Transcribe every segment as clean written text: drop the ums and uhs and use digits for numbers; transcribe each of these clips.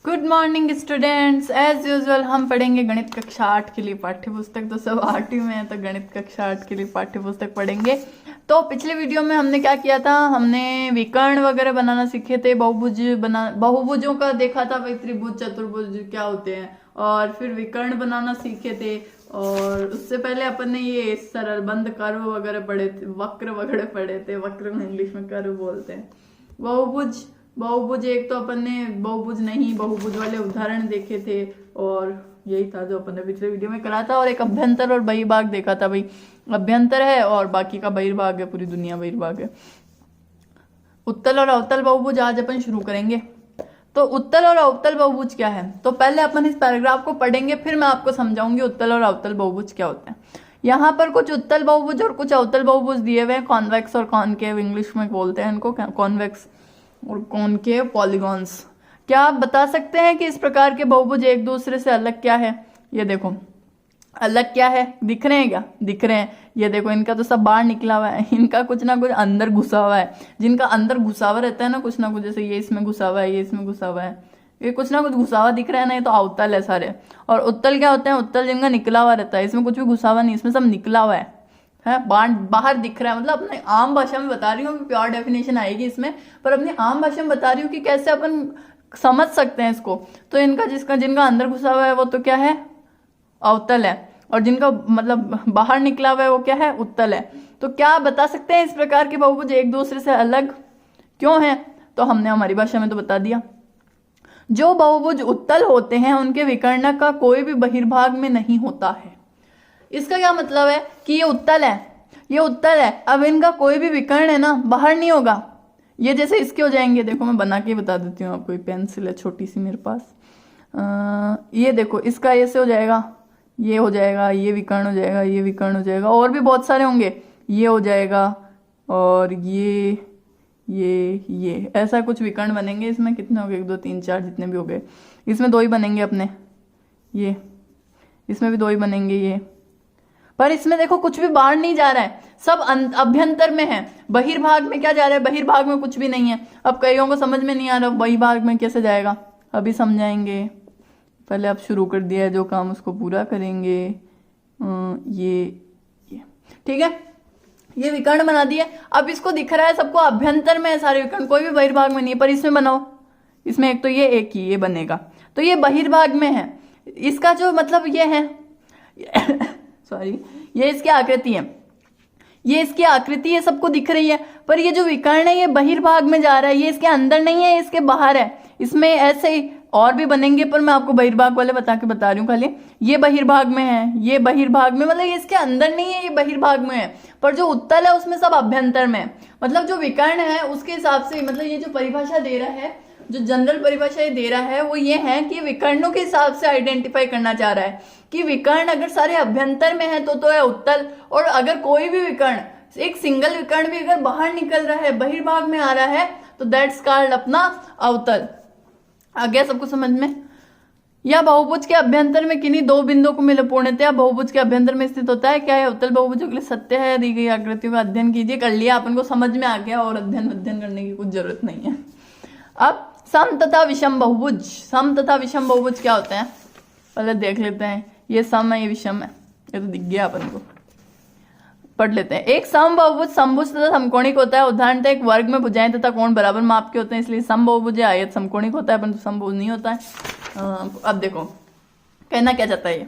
Good morning students. As usual हम पढ़ेंगे गणित कक्षा 8 के लिए पाठ्य पुस्तक। तो सब 8 ही में है तो गणित कक्षा 8 के लिए पाठ्य पुस्तक पढ़ेंगे। तो पिछले वीडियो में हमने क्या किया था, हमने विकर्ण वगैरह बनाना सीखे थे, बहुभुजों का देखा था, भाई त्रिभुज चतुर्भुज क्या होते हैं, और फिर विकर्ण बनाना सीखे थे। और उससे पहले अपन ने ये सरल बंद कर्व वगैरह पढ़े थे, वक्र वगैरह पढ़े थे। वक्र में इंग्लिश में कर्व बोलते हैं। बहुभुज एक तो अपन ने बहुभुज नहीं बहुभुज वाले उदाहरण देखे थे, और यही था जो अपन ने पिछले वीडियो में करा था। और एक अभ्यंतर और बहिर्भाग देखा था। भाई अभ्यंतर है और बाकी का बहिर्भाग है, पूरी दुनिया बहिर्भाग है। उत्तल और अवतल बहुभुज आज अपन शुरू करेंगे। तो उत्तल और अवतल बहुभुज क्या है, तो पहले अपन इस पैराग्राफ को पढ़ेंगे, फिर मैं आपको समझाऊंगी उत्तल और अवतल बहुभुज क्या होते हैं। यहाँ पर कुछ उत्तल बहुभुज और कुछ अवतल बहुभुज दिए हुए हैं। कॉन्वेक्स और कॉनकेव इंग्लिश में बोलते हैं इनको, कॉन्वेक्स और कॉनकेव पॉलीगॉन्स। क्या आप बता सकते हैं कि इस प्रकार के बहुभुज एक दूसरे से अलग क्या है? ये देखो अलग क्या है, दिख रहे हैं क्या? दिख रहे हैं। ये देखो इनका तो सब बाहर निकला हुआ है, इनका कुछ ना कुछ अंदर घुसा हुआ है। जिनका अंदर घुसा हुआ रहता है ना कुछ, जैसे ये इसमें घुसा हुआ है, ये इसमें घुसा हुआ है, ये कुछ ना कुछ घुसा हुआ दिख रहा है ना, ये तो अवतल है सारे। और उत्तल क्या होते हैं? उत्तल जिनका निकला हुआ रहता है, इसमें कुछ भी घुसा हुआ नहीं, इसमें सब निकला हुआ है बाहर दिख रहा है। मतलब अपने आम भाषा में बता रही हूँ, प्योर डेफिनेशन आएगी इसमें, पर अपनी आम भाषा में बता रही हूँ कि कैसे अपन समझ सकते हैं इसको। तो इनका जिनका अंदर घुसा हुआ है वो तो क्या है? अवतल है। और जिनका मतलब बाहर निकला हुआ है वो क्या है? उत्तल है। तो क्या आप बता सकते हैं इस प्रकार के बहुभुज एक दूसरे से अलग क्यों है? तो हमने हमारी भाषा में तो बता दिया। जो बहुभुज उत्तल होते हैं उनके विकर्ण का कोई भी बहिर्भाग में नहीं होता है। इसका क्या मतलब है कि ये उत्तल है, ये उत्तल है, अब इनका कोई भी विकर्ण है ना बाहर नहीं होगा। ये जैसे इसके हो जाएंगे, देखो मैं बना के बता देती हूँ आपको। ये पेंसिल है छोटी सी मेरे पास। ये देखो इसका ऐसे हो जाएगा, ये हो जाएगा, ये विकर्ण हो जाएगा, ये विकर्ण हो जाएगा, और भी बहुत सारे होंगे, ये हो जाएगा, और ये ऐसा कुछ विकर्ण बनेंगे। इसमें कितने हो गए? 1 2 3 4 जितने भी हो गए। इसमें 2 ही बनेंगे अपने, ये इसमें भी 2 ही बनेंगे ये। पर इसमें देखो कुछ भी बाहर नहीं जा रहा है, सब अभ्यंतर में है। बहिर्भाग में क्या जा रहा है? बहिर्भाग में कुछ भी नहीं है। अब कईयों को समझ में नहीं आ रहा बहिर्भाग में कैसे जाएगा, अभी समझाएंगे। पहले अब शुरू कर दिया है जो काम उसको पूरा करेंगे। ये ठीक है, ये विकर्ण बना दिया। अब इसको दिख रहा है सबको अभ्यंतर में है सारे विकर्ण, कोई भी बहिर्भाग में नहीं है। पर इसमें बनाओ, इसमें एक तो एक ही ये बनेगा, तो ये बहिर्भाग में है। इसका जो मतलब ये है सॉरी, ये इसकी आकृति है, ये इसकी आकृति है, सबको दिख रही है। पर ये जो विकर्ण है ये बहिर्भाग में जा रहा है, ये इसके अंदर नहीं है, इसके बाहर है। इसमें ऐसे ही और भी बनेंगे, पर मैं आपको बहिर्भाग वाले बता रही हूँ खाली। ये बहिर्भाग में है, ये बहिर्भाग में, मतलब ये इसके अंदर नहीं है, ये बहिर्भाग में है। पर जो उत्तल है उसमें सब अभ्यंतर में है। मतलब जो विकर्ण है उसके हिसाब से, मतलब ये जो परिभाषा दे रहा है, जो जनरल परिभाषा ये दे रहा है वो ये है कि विकर्णों के हिसाब से आइडेंटिफाई करना चाह रहा है कि विकर्ण अगर सारे अभ्यंतर में है तो है उत्तल, और अगर कोई भी विकर्ण, एक सिंगल विकर्ण भी अगर बाहर निकल रहा है, बहिर्भाग में आ रहा है, तो दैट्स कॉल्ड अपना अवतल। आ गया सबको समझ में? या बहुभुज के अभ्यंतर में किन्हीं 2 बिंदुओं को मिले पूर्णतया बहुभुज के अभ्यंतर में स्थित होता है। क्या है? उत्तल बहुभुजों के लिए सत्य है। दी गई आकृतियों का अध्ययन कीजिए। कर लिया, अपन को समझ में आ गया, और अध्ययन करने की कुछ जरूरत नहीं है। अब सम तथा विषम बहुभुज। सम तथा विषम बहुभुज क्या होते हैं पहले देख लेते हैं। ये सम है, ये विषम है, ये तो दिख गया अपन को, पढ़ लेते हैं। एक सम बहुभुज समभुज तथा समकोणिक होता है। उदाहरणतः एक वर्ग में भुजाएं तथा कोण बराबर माप के होते हैं, इसलिए सम बहुभुज है। आयत समकोणिक होता है परंतु समभुज नहीं होता है। अब देखो कहना क्या चाहता है ये,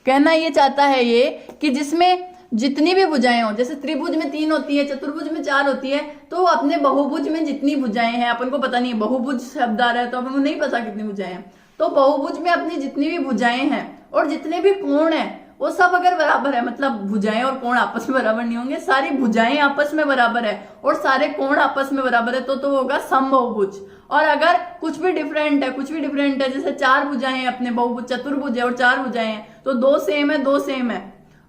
कहना ये चाहता है ये कि जिसमें जितनी भी भुजाएं हो, जैसे त्रिभुज में 3 होती है, चतुर्भुज में 4 होती है, तो अपने बहुभुज में जितनी भुजाएं हैं, अपन को पता नहीं है, बहुभुज शब्द आ रहा है तो अपन को नहीं पता कितनी भुजाएं हैं, तो बहुभुज में अपनी जितनी भी भुजाएं हैं और जितने भी कोण हैं वो सब अगर बराबर है, मतलब भुजाएं और कोण आपस में बराबर नहीं होंगे, सारी भुजाएं आपस में बराबर है और सारे कोण आपस में बराबर है, तो होगा समबहुभुज। और अगर कुछ भी डिफरेंट है, जैसे 4 भुजाएं हैं अपने बहुभुज, चतुर्भुज है और 4 भुजाएं हैं, तो 2 सेम है, 2 सेम है,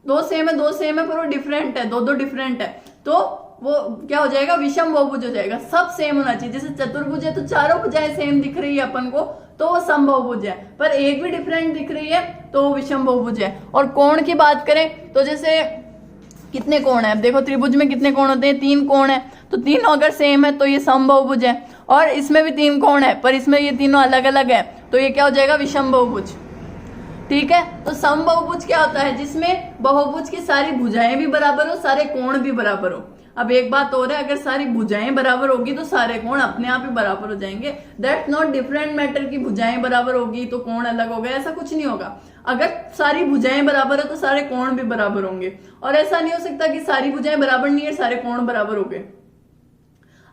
2 सेम है, 2 सेम है, पर वो डिफरेंट है, 2 डिफरेंट है, तो वो क्या हो जाएगा? विषम बहुभुज हो जाएगा। सब सेम होना चाहिए। जैसे चतुर्भुज है तो चारों भुजाएं सेम दिख रही है अपन को, तो वो समबहुभुज है, पर एक भी डिफरेंट दिख रही है तो वो विषम बहुभुज है। और कोण की बात करें तो जैसे कितने कोण है, अब देखो त्रिभुज में कितने कोण होते हैं? 3 कोण है, तो तीनों अगर सेम है तो ये समबहुभुज है। और इसमें भी 3 कोण है, पर इसमें ये तीनों अलग अलग है, तो ये क्या हो जाएगा, विषम बहुभुज। ठीक है, तो समबाहुभुज क्या होता है, जिसमें बहुभुज की सारी भुजाएं भी बराबर हो, सारे कोण भी बराबर हो। अब एक बात और है, अगर सारी भुजाएं बराबर होगी तो सारे कोण अपने आप ही बराबर हो जाएंगे। दैट्स नॉट डिफरेंट मैटर की भुजाएं बराबर होगी तो कोण अलग हो गए, ऐसा कुछ नहीं होगा। अगर सारी भुजाएं बराबर है तो सारे कोण भी बराबर होंगे, और ऐसा नहीं हो सकता कि सारी भुजाएं बराबर नहीं है सारे कोण बराबर हो गए।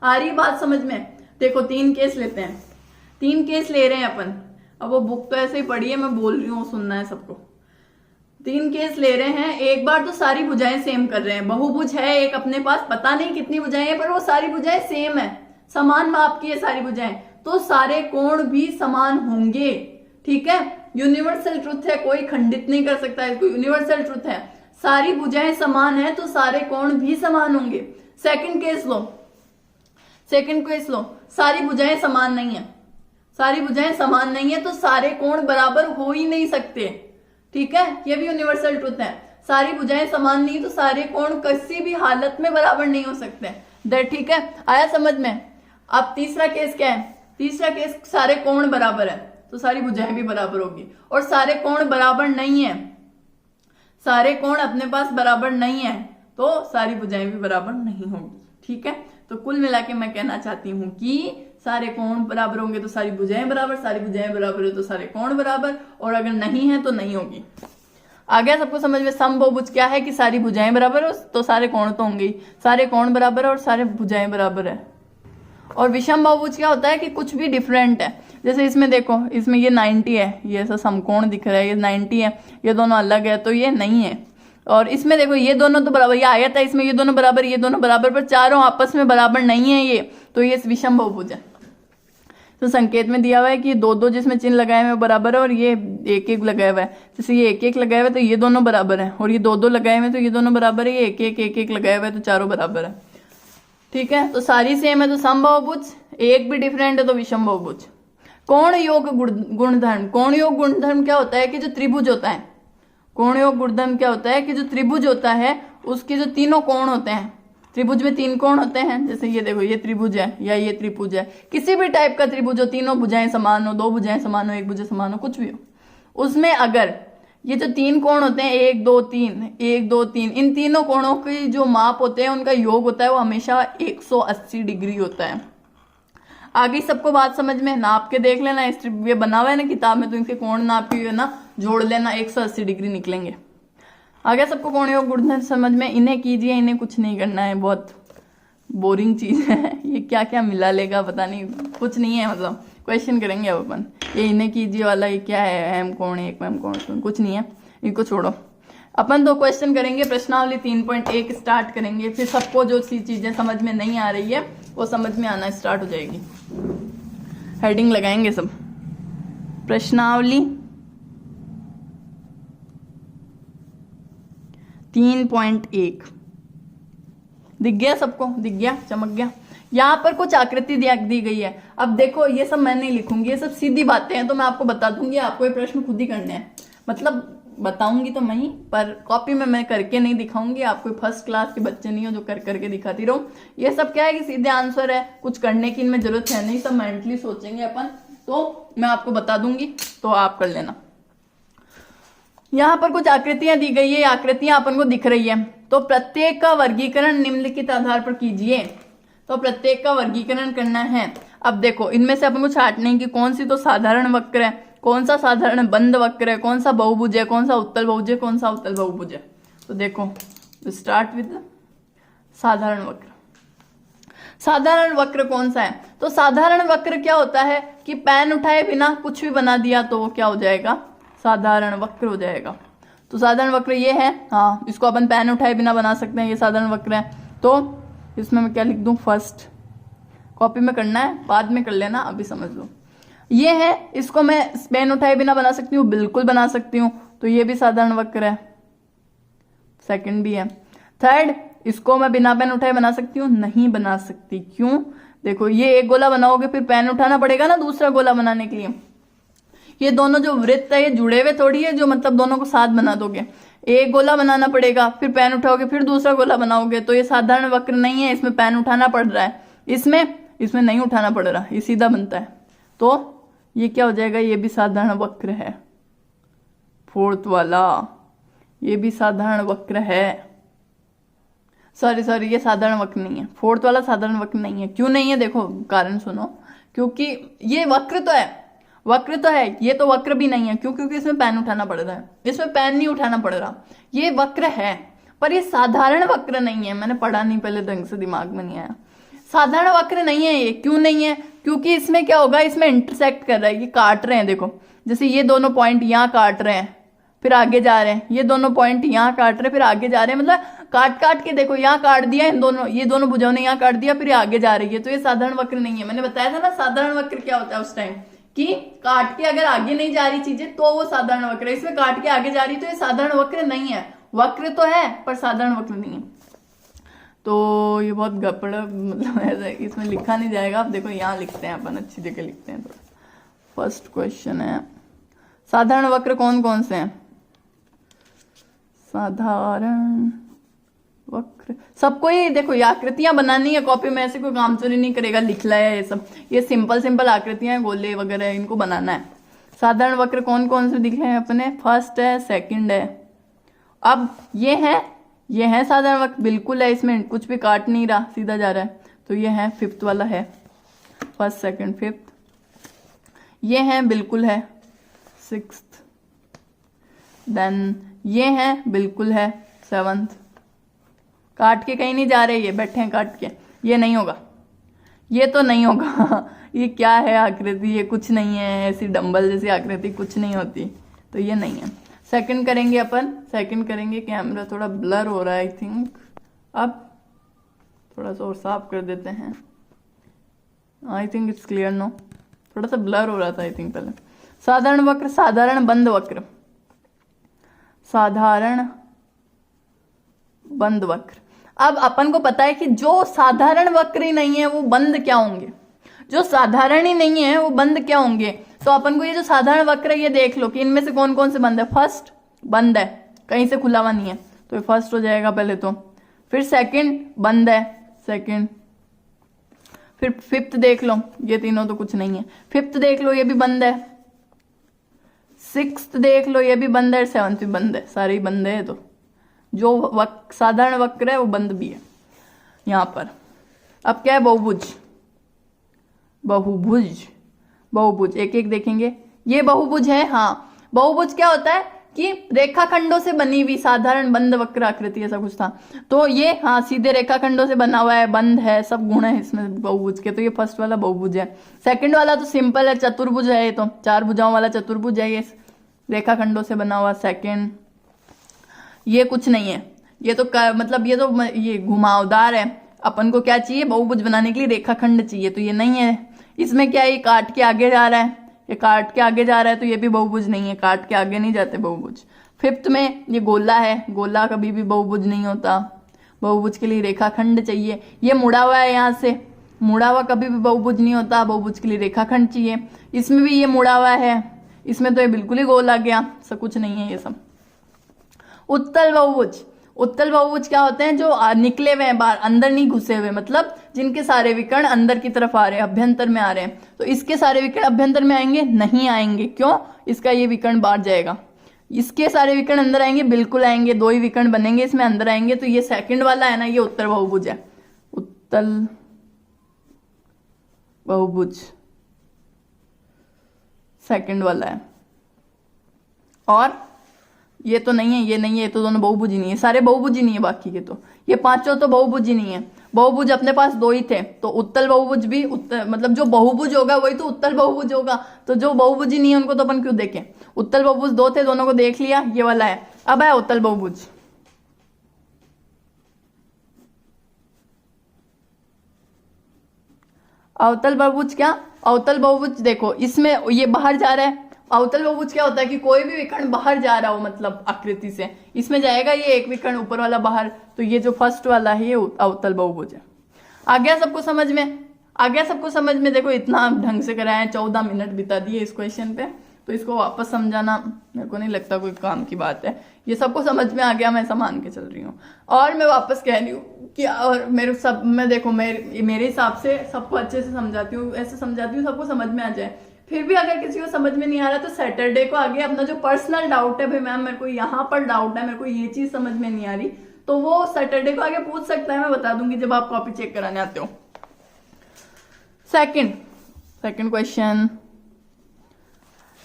आ रही बात समझ में? देखो 3 केस लेते हैं, 3 केस ले रहे हैं अपन। अब वो बुक तो ऐसे ही पढ़ी है, मैं बोल रही हूँ, सुनना है सबको। 3 केस ले रहे हैं। एक बार तो सारी भुजाएं सेम कर रहे हैं, बहुभुज है एक अपने पास, पता नहीं कितनी भुजाएं हैं पर वो सारी भुजाएं सेम है, समान माप की है सारी भुजाएं, तो सारे कोण भी समान होंगे। ठीक है, यूनिवर्सल ट्रुथ है, कोई खंडित नहीं कर सकता है, कोई यूनिवर्सल ट्रुथ है। सारी भुजाएं समान है तो सारे कोण भी समान होंगे। सेकंड केस लो, सेकंड केस लो, सारी भुजाएं समान नहीं है, सारी भुजाएं समान नहीं है तो सारे कोण बराबर हो ही नहीं सकते। ठीक है, ये भी यूनिवर्सल ट्रुथ है। सारी भुजाएं समान नहीं तो सारे कोण किसी भी हालत में बराबर नहीं हो सकते। ठीक है, आया समझ में? अब तीसरा केस क्या है? तीसरा केस सारे कोण बराबर है तो सारी भुजाएं भी बराबर होगी, और सारे कोण बराबर नहीं है, सारे कोण अपने पास बराबर नहीं है तो सारी भुजाएं भी बराबर नहीं होगी। ठीक है, तो कुल मिला के मैं कहना चाहती हूं कि सारे कोण बराबर होंगे तो सारी भुजाएं बराबर, सारी भुजाएं बराबर है तो सारे कोण बराबर, और अगर नहीं है तो नहीं होगी। आ गया सबको समझ में? समबाहुभुज क्या है कि सारी भुजाएं बराबर हो तो सारे कोण तो होंगे, सारे कोण बराबर है और सारे भुजाएं बराबर है। और विषम बहुभुज क्या होता है कि कुछ भी डिफरेंट है, जैसे इसमें देखो, इसमें ये 90 है, ये ऐसा समकोण दिख रहा है, ये 90 है, ये दोनों अलग है तो ये नहीं है। और इसमें देखो ये दोनों तो बराबर, ये आयत है, इसमें ये दोनों बराबर, ये दोनों बराबर, पर चारों आपस में बराबर नहीं है ये, तो ये विषम बहुभुज है। तो संकेत में दिया हुआ है कि 2-2 जिसमें चिन्ह लगाए हुए बराबर है और ये 1-1 लगाया हुआ है। जैसे ये 1-1 लगाया हुआ है तो ये दोनों बराबर है, और ये 2-2 लगाए हुए तो ये दोनों बराबर है, ये 1-1 लगाया हुआ है तो चारों बराबर है। ठीक है, तो सारी सेम है तो समबाहुभुज, एक भी डिफरेंट है तो विषम बहुभुज। कोण योग गुणधर्म, कोण योग गुणधर्म क्या होता है कि जो त्रिभुज होता है, कोण योग गुणधर्म क्या होता है कि जो त्रिभुज होता है उसके जो तीनों कोण होते हैं, त्रिभुज में 3 कोण होते हैं, जैसे ये देखो ये त्रिभुज है या ये त्रिभुज है, किसी भी टाइप का त्रिभुज हो, तीनों भुजाएं समान हो, 2 भुजाएं समान हो, 1 भुजा समान हो, कुछ भी हो, उसमें अगर ये जो 3 कोण होते हैं 1 2 3 1 2 3, इन तीनों कोणों की जो माप होते हैं उनका योग होता है वो हमेशा 180 डिग्री होता है। आगे सबको बात समझ में? नाप के देख लेना, ये बना हुआ है ना किताब में, तो इनके कोण नापी हुए ना जोड़ लेना, 180 डिग्री निकलेंगे। आगे सबको कोण योग गुणधर्म समझ में? इन्हें कीजिए, इन्हें कुछ नहीं करना है, बहुत बोरिंग चीज है ये, क्या क्या मिला लेगा पता नहीं, कुछ नहीं है, मतलब क्वेश्चन करेंगे अब अपन। ये इन्हें कीजिए वाला ये क्या है, एम कोण एक एम कोण, कुछ नहीं है, इनको छोड़ो। अपन 2 क्वेश्चन करेंगे, प्रश्नावली 3.1 स्टार्ट करेंगे, फिर सबको जो सी चीजें समझ में नहीं आ रही है वो समझ में आना स्टार्ट हो जाएगी। हेडिंग लगाएंगे सब। प्रश्नावली 3.1 दिख गया सबको? दिख गया, चमक गया। यहाँ पर कुछ आकृति दी गई है। अब देखो ये सब मैं नहीं लिखूंगी, ये सब सीधी बातें हैं, तो मैं आपको बता दूंगी, आपको ये प्रश्न खुद ही करने हैं, मतलब बताऊंगी तो मैं ही, पर कॉपी में मैं करके नहीं दिखाऊंगी। आप कोई फर्स्ट क्लास के बच्चे नहीं हो जो कर करके दिखाती रहो। ये सब क्या है कि सीधे आंसर है, कुछ करने की इनमें जरूरत है नहीं, सब मेंटली सोचेंगे अपन, तो मैं आपको बता दूंगी तो आप कर लेना। यहाँ पर कुछ आकृतियां दी गई है, आकृतियां अपन को दिख रही है, तो प्रत्येक का वर्गीकरण निम्नलिखित आधार पर कीजिए। तो प्रत्येक का वर्गीकरण करना है। अब देखो इनमें से अपन को छांटने की कौन सी तो साधारण वक्र है, कौन सा साधारण बंद वक्र है, कौन सा बहुभुज है, कौन सा उत्तल बहुभुज है, कौन सा उत्तल बहुभुज है। तो देखो स्टार्ट विद साधारण वक्र। साधारण वक्र कौन सा है? तो साधारण वक्र क्या होता है कि पेन उठाए बिना कुछ भी बना दिया तो वो क्या हो जाएगा? साधारण वक्र हो जाएगा। तो साधारण वक्र ये है, हाँ इसको अपन पेन उठाए बिना बना सकते हैं, ये साधारण वक्र है। तो इसमें मैं क्या लिख दूं? फर्स्ट। कॉपी में करना है, बाद में कर लेना, अभी समझ लो। ये है, इसको मैं पेन उठाए बिना बना सकती हूँ, बिल्कुल बना सकती हूँ, तो ये भी साधारण वक्र है। सेकंड भी है। थर्ड, इसको मैं बिना पेन उठाए बना सकती हूँ? नहीं बना सकती। क्यों? देखो ये एक गोला बनाओगे फिर पेन उठाना पड़ेगा ना दूसरा गोला बनाने के लिए। ये दोनों जो वृत्त है ये जुड़े हुए थोड़ी है, जो मतलब दोनों को साथ बना दोगे। एक गोला बनाना पड़ेगा, फिर पेन उठाओगे, फिर दूसरा गोला बनाओगे, तो ये साधारण वक्र नहीं है, इसमें पेन उठाना पड़ रहा है। इसमें नहीं उठाना पड़ रहा, ये सीधा बनता है। तो ये क्या हो जाएगा, ये भी साधारण वक्र है। फोर्थ वाला ये भी साधारण वक्र है। सॉरी ये साधारण वक्र नहीं है, फोर्थ वाला साधारण वक्र नहीं है। क्यों नहीं है, देखो कारण सुनो। क्योंकि ये वक्र तो है, वक्र तो है, ये तो वक्र भी नहीं है। क्यों? क्योंकि इसमें पेन उठाना पड़ रहा है, इसमें पेन नहीं उठाना पड़ रहा। ये वक्र है पर ये साधारण वक्र नहीं है। मैंने पढ़ा नहीं पहले, ढंग से दिमाग में नहीं आया। साधारण वक्र नहीं है ये। क्यों नहीं है? क्योंकि इसमें क्या होगा, इसमें इंटरसेक्ट कर रहा है, ये काट रहे हैं। देखो जैसे ये दोनों पॉइंट यहाँ काट रहे हैं फिर आगे जा रहे हैं, ये दोनों पॉइंट यहाँ काट रहे हैं फिर आगे जा रहे हैं। मतलब काट काट के देखो, यहाँ काट दिया इन दोनों, ये दोनों भुजाओं ने यहाँ काट दिया फिर आगे जा रही है। तो ये साधारण वक्र नहीं है। मैंने बताया था ना साधारण वक्र क्या होता है उस टाइम, कि काट के अगर आगे नहीं जा रही चीजें तो वो साधारण वक्र है। इसमें काट के आगे जा रही तो ये साधारण वक्र नहीं है। वक्र तो है पर साधारण वक्र नहीं है। तो ये बहुत गपड़, मतलब ऐसा इसमें लिखा नहीं जाएगा। आप देखो यहाँ लिखते हैं, अपन अच्छी जगह लिखते हैं। तो फर्स्ट क्वेश्चन है साधारण वक्र कौन कौन से हैं। साधारण वक्र सबको ही देखो, ये आकृतियां बनानी है कॉपी में, ऐसे कोई काम चोरी नहीं करेगा, लिख लाया ये सब। ये सिंपल सिंपल आकृतियां गोले वगैरह इनको बनाना है। साधारण वक्र कौन कौन से दिखे हैं अपने, फर्स्ट है, सेकंड है। अब ये है साधारण वक्र, बिल्कुल है, इसमें कुछ भी काट नहीं रहा, सीधा जा रहा है। तो ये है, फिफ्थ वाला है, फर्स्ट सेकंड फिफ्थ। ये है, बिल्कुल है, सिक्स्थ। देन ये है, बिल्कुल है, सेवंथ। काट के कहीं नहीं जा रहे, ये बैठे हैं काट के। ये नहीं होगा, ये तो नहीं होगा। ये क्या है आकृति, ये कुछ नहीं है, ऐसी डंबल जैसी आकृति कुछ नहीं होती, तो ये नहीं है। सेकंड करेंगे अपन, सेकंड करेंगे। कैमरा थोड़ा ब्लर हो रहा है आई थिंक, अब थोड़ा सा और साफ कर देते हैं। I think it's clear no, थोड़ा सा ब्लर हो रहा था आई थिंक पहले। साधारण वक्र, साधारण बंद वक्र, साधारण बंद वक्र। अब अपन को पता है कि जो साधारण वक्र ही नहीं है वो बंद क्या होंगे, जो साधारण ही नहीं है वो बंद क्या होंगे। तो अपन को ये जो साधारण वक्र है ये देख लो कि इनमें से कौन कौन से बंद है। फर्स्ट बंद है, कहीं से खुला हुआ नहीं है, तो ये फर्स्ट हो जाएगा पहले तो। फिर सेकंड बंद है, सेकंड। फिर फिफ्थ देख लो, ये तीनों तो कुछ नहीं है। फिफ्थ देख लो, ये भी बंद है। सिक्स्थ देख लो, ये भी बंद है। सेवंथ भी बंद है, सारे ही बंद है। तो जो साधारण वक्र है वो बंद भी है यहां पर। अब क्या है, बहुभुज, बहुभुज, बहुभुज एक एक देखेंगे। ये बहुभुज है, हाँ। बहुभुज क्या होता है कि रेखाखंडों से बनी हुई साधारण बंद वक्र आकृति, ऐसा कुछ था। तो ये हाँ सीधे रेखाखंडों से बना हुआ है, बंद है, सब गुण है इसमें बहुभुज के। तो ये फर्स्ट वाला बहुभुज है। सेकंड वाला तो सिंपल है, चतुर्भुज है। ये तो चार भुजाओं वाला चतुर्भुज है, ये रेखाखंडों से बना हुआ। सेकंड ये कुछ नहीं है, ये तो मतलब ये घुमावदार है। अपन को क्या चाहिए, बहुभुज बनाने के लिए रेखाखंड चाहिए, तो ये नहीं है। इसमें क्या है, ये काट के आगे जा रहा है, ये काट के आगे जा रहा है, तो ये भी बहुभुज नहीं है, काट के आगे नहीं जाते बहुभुज। फिफ्थ में ये गोला है, गोला कभी भी बहुभुज नहीं होता, बहुभुज के लिए रेखाखंड चाहिए। ये मुड़ा हुआ है, यहाँ से मुड़ा हुआ कभी भी बहुभुज नहीं होता, बहुभुज के लिए रेखाखंड चाहिए। इसमें भी ये मुड़ा हुआ है, इसमें तो ये बिल्कुल ही गोल आ गया, सब कुछ नहीं है ये सब। उत्तल बहुभुज, उत्तल बहुभुज क्या होते हैं, जो निकले हुए हैं बाहर, अंदर नहीं घुसे हुए, मतलब जिनके सारे विकर्ण अंदर की तरफ आ रहे हैं, अभ्यंतर में आ रहे हैं। तो इसके सारे विकर्ण अभ्यंतर में आएंगे, नहीं आएंगे। क्यों? इसका ये विकर्ण बाहर जाएगा। इसके सारे विकर्ण अंदर आएंगे, बिल्कुल आएंगे। दो ही विकर्ण बनेंगे इसमें, अंदर आएंगे। तो ये सेकंड वाला है ना, ये उत्तल बहुभुज है, उत्तल बहुभुज सेकंड वाला है। और ये तो नहीं है, ये नहीं है, ये तो दोनों बहुभुज ही नहीं है, सारे बहुभुज ही नहीं है बाकी के। तो ये पांचों तो बहुभुज ही नहीं है। बहुभुज अपने पास दो ही थे, तो उत्तल बहुभुज भी मतलब जो बहुभुज होगा वही तो उत्तल बहुभुज होगा। तो जो बहुभुज ही नहीं है उनको तो अपन क्यों देखें। उत्तल बहुभुज दो थे, दोनों को देख लिया, ये वाला है। अब है उत्तल बहुभुज। अवतल बहुभुज क्या, अवतल बहुभुज देखो इसमें ये बाहर जा रहा है। अवतल बहुभुज क्या होता है कि कोई भी विकर्ण बाहर जा रहा हो, मतलब आकृति से, इसमें जाएगा ये एक विकर्ण ऊपर वाला बाहर। तो ये जो फर्स्ट वाला है ये अवतल बहुभुज है। आ गया सबको समझ में, आ गया सबको समझ में। देखो इतना ढंग से कराया है, 14 मिनट बिता दिए इस क्वेश्चन पे, तो इसको वापस समझाना मेरे को नहीं लगता कोई काम की बात है। ये सबको समझ में आ गया, मैं ऐसा मान के चल रही हूँ। और मैं वापस कह रही हूँ कि और मैं देखो मेरे हिसाब से सबको अच्छे से समझाती हूँ, ऐसे समझाती हूँ सबको समझ में आ जाए। फिर भी अगर किसी को समझ में नहीं आ रहा तो सैटरडे को आगे अपना जो पर्सनल डाउट है, भाई मैम मेरे को यहाँ पर डाउट है, मेरे को ये चीज समझ में नहीं आ रही, तो वो सैटरडे को आगे पूछ सकता है, मैं बता दूंगी जब आप कॉपी चेक कराने आते हो। सेकंड क्वेश्चन,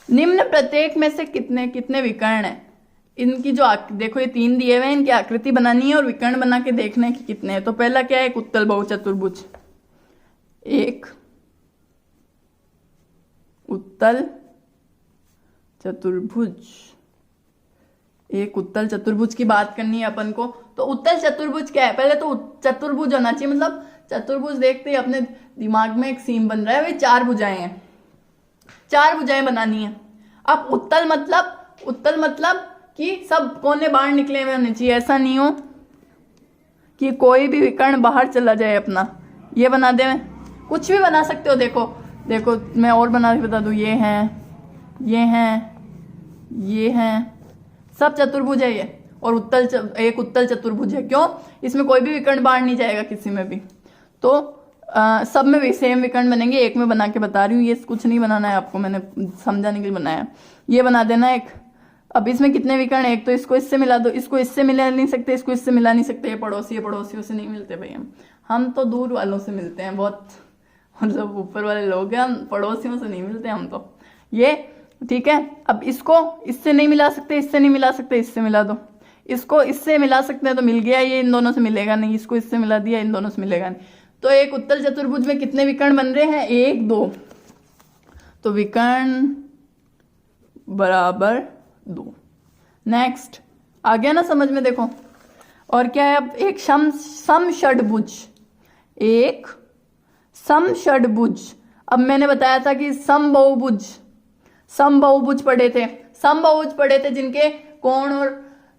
निम्न प्रत्येक में से कितने कितने विकर्ण है? इनकी जो देखो ये 3 दिए हुए हैं, इनकी आकृति बनानी है और विकर्ण बना के देखना है कि कितने हैं। तो पहला क्या है, एक उत्तल बहुचतुर्भुज, एक उत्तल चतुर्भुज, एक उत्तल चतुर्भुज की बात करनी है अपन को। तो उत्तल चतुर्भुज क्या है, पहले तो चतुर्भुज होना चाहिए, मतलब चतुर्भुज देखते ही अपने दिमाग में एक सीन बन रहा है, भाई 4 भुजाएं हैं, 4 भुजाएं बनानी है। अब उत्तल मतलब कि सब कोने बाहर निकले हुए होने चाहिए, ऐसा नहीं हो कि कोई भी विकर्ण बाहर चला जाए अपना। ये बना दे, कुछ भी बना सकते हो। देखो मैं और बना के बता दूं, ये हैं, सब चतुर्भुज है ये, और एक उत्तल चतुर्भुज है। क्यों? इसमें कोई भी विकर्ण बाहर नहीं जाएगा किसी में भी, तो सब में भी सेम विकर्ण बनेंगे। एक में बना के बता रही हूँ, ये कुछ नहीं बनाना है आपको, मैंने समझाने के लिए बनाया। ये बना देना एक। अब इसमें कितने विकर्ण, एक तो इसको इससे मिला दो, इसको इससे मिला नहीं सकते, इसको इससे मिला नहीं सकते, ये पड़ोसियों से नहीं मिलते भाई। हम तो दूर वालों से मिलते हैं, बहुत मतलब ऊपर वाले लोग हैं, हम पड़ोसियों से नहीं मिलते हम तो। ये ठीक है। अब इसको इससे नहीं मिला सकते, इससे नहीं मिला सकते, इससे मिला दो। इसको इससे मिला सकते हैं तो मिल गया, ये इन दोनों से मिलेगा नहीं। इसको इससे मिला दिया, इन दोनों से मिलेगा नहीं। तो एक उत्तल चतुर्भुज में कितने विकर्ण बन रहे हैं, 1 2। तो विकर्ण बराबर 2। नेक्स्ट आ गया ना समझ में, देखो। और क्या है, अब एक समषड्भुज, एक समषड्भुज। अब मैंने बताया था कि समबाहुभुज पढ़े थे जिनके कोण और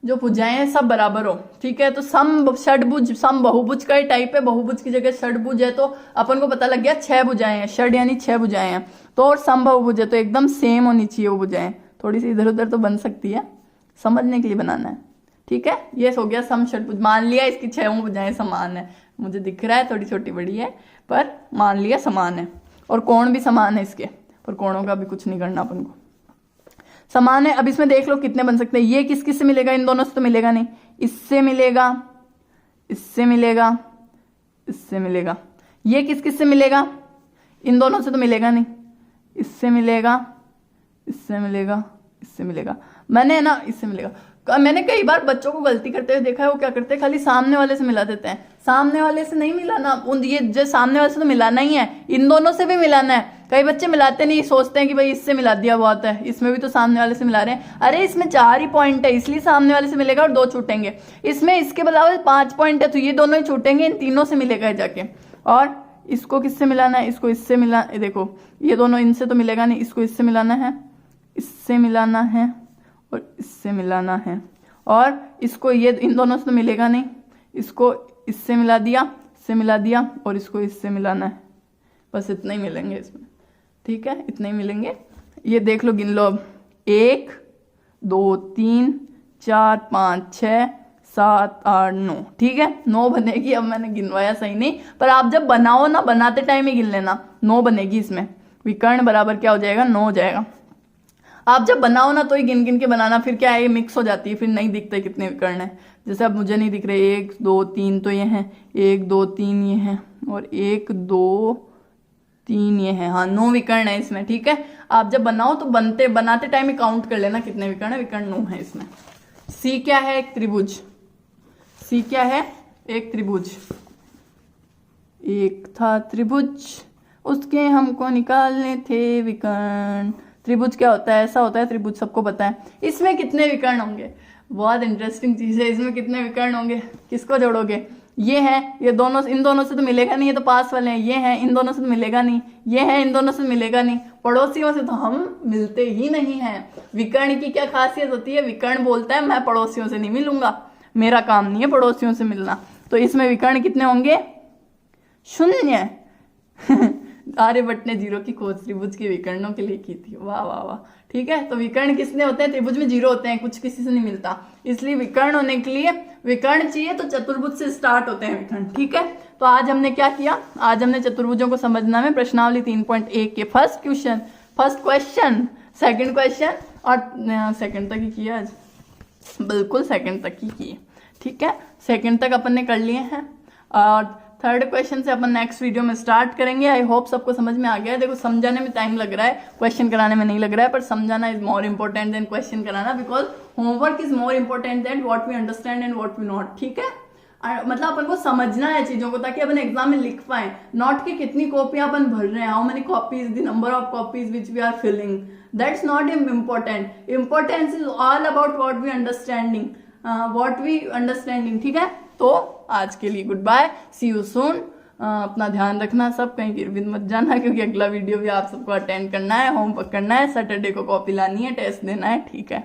जो भुजाएं हैं सब बराबर हो, ठीक है। तो समषड्भुज समबाहुभुज का ही टाइप है, बहुभुज की जगह षड्भुज है, तो अपन को पता लग गया 6 भुजाएं हैं, षड यानी 6 भुजाएं हैं। तो और समबाहुभुज है तो एकदम सेम होनी चाहिए वो भुजाएं, थोड़ी सी इधर उधर तो बन सकती है, समझने के लिए बनाना है, ठीक है। ये हो गया समषड्भुज। मान लिया इसकी 6 भुजाएं समान है, मुझे दिख रहा है थोड़ी छोटी बड़ी है, पर मान लिया समान है। और कोण भी समान है इसके, पर कोणों का भी कुछ नहीं करना अपन को, समान है। अब इसमें देख लो कितने बन सकते हैं। ये किस किस से मिलेगा, इन दोनों से तो मिलेगा नहीं, इससे मिलेगा, इससे मिलेगा, इससे मिलेगा। ये किस किस से मिलेगा, इन दोनों से तो मिलेगा नहीं, इससे मिलेगा, इससे मिलेगा, इससे मिलेगा। मैंने ना इससे मिलेगा। मैंने कई बार बच्चों को गलती करते हुए देखा है, वो क्या करते हैं, खाली सामने वाले से मिला देते हैं। सामने वाले से नहीं मिलाना, ये जो सामने वाले से तो मिलाना ही है, इन दोनों से भी मिलाना है। कई बच्चे मिलाते नहीं, सोचते हैं कि भाई इससे मिला दिया बहुत है, इसमें भी तो सामने वाले से मिला रहे हैं। अरे इसमें 4 ही पॉइंट है, इसलिए सामने वाले से मिलेगा और 2 छूटेंगे। इसमें इसके बराबर 5 पॉइंट है, तो ये दोनों ही छूटेंगे, इन तीनों से मिलेगा जाके। और इसको किससे मिलाना है, इसको इससे मिला, देखो ये दोनों इनसे तो मिलेगा नहीं, इसको इससे मिलाना है, इससे मिलाना है और इससे मिलाना है। और इसको ये इन दोनों से तो मिलेगा नहीं, इसको इससे मिला दिया, इससे मिला दिया, और इसको इससे मिलाना है। बस इतना ही मिलेंगे इसमें, ठीक है, इतने ही मिलेंगे। ये देख लो, गिन लो अब, 1 2 3 4 5 6 7 8 9, ठीक है, 9 बनेगी। अब मैंने गिनवाया सही नहीं, पर आप जब बनाओ ना, बनाते टाइम ही गिन लेना, 9 बनेगी इसमें। विकर्ण बराबर क्या हो जाएगा, 9 हो जाएगा। आप जब बनाओ ना तो ही गिन गिन के बनाना, फिर क्या है, ये मिक्स हो जाती है, फिर नहीं दिखते कितने विकर्ण है। जैसे अब मुझे नहीं दिख रहे, 1 2 3 तो ये हैं, 1 2 3 ये हैं, और 1 2 3 ये हैं। हाँ, 9 विकर्ण है इसमें, ठीक है। आप जब बनाओ तो बनाते टाइम ही काउंट कर लेना कितने विकर्ण है। विकर्ण 9 है इसमें। सी क्या है, एक त्रिभुज। सी क्या है, एक त्रिभुज। एक था त्रिभुज, उसके हमको निकालने थे विकर्ण। त्रिभुज क्या होता है, ऐसा होता है त्रिभुज, सबको पता है। इसमें कितने विकर्ण होंगे, बहुत इंटरेस्टिंग चीज है। इसमें कितने विकर्ण होंगे, किसको जोड़ोगे, ये है, ये दोनों, इन दोनों से तो मिलेगा नहीं, ये तो पास वाले हैं। ये हैं, इन दोनों से तो मिलेगा नहीं, ये है, इन दोनों से मिलेगा नहीं। पड़ोसियों से तो हम मिलते ही नहीं हैं। विकर्ण की क्या खासियत होती है, विकर्ण बोलता है मैं पड़ोसियों से नहीं मिलूंगा, मेरा काम नहीं है पड़ोसियों से मिलना। तो इसमें विकर्ण कितने होंगे, 0। आर्यभट्ट ने 0 की खोज त्रिभुज के विकर्णों के लिए की थी। वाह वाह वाह, ठीक है। तो विकर्ण किसने होते हैं, त्रिभुज में 0 होते हैं, कुछ किसी से नहीं मिलता। इसलिए विकर्ण होने के लिए विकर्ण चाहिए तो चतुर्भुज से स्टार्ट होते हैं विकर्ण, ठीक है। तो आज हमने क्या किया, आज हमने चतुर्भुजों को समझना में प्रश्नावली 3.1 के first question first question, second question और सेकंड तक ही किया आज, बिल्कुल सेकंड तक ही किए, ठीक है। सेकंड तक अपन ने कर लिए हैं और थर्ड क्वेश्चन से अपन नेक्स्ट वीडियो में स्टार्ट करेंगे। आई होप सबको समझ में आ गया है। देखो समझाने में टाइम लग रहा है, क्वेश्चन कराने में नहीं लग रहा है, पर समझाना is more important than question कराना, because homework is more important than what we understand and what we not, ठीक है। मतलब अपन को समझना है चीजों को ताकि अपन एग्जाम में लिख पाए, नॉट कि कितनी कॉपियां अपन भर रहे हैं, how many copies, the number of copies which we are filling, that's not important. Importance is all about what we understanding, ठीक है। तो आज के लिए goodbye, see you soon. अपना ध्यान रखना, सब कहीं गिर विर मत जाना, क्योंकि अगला वीडियो भी आप सबको अटेंड करना है, होमवर्क करना है, सैटरडे को कॉपी लानी है, टेस्ट देना है, ठीक है।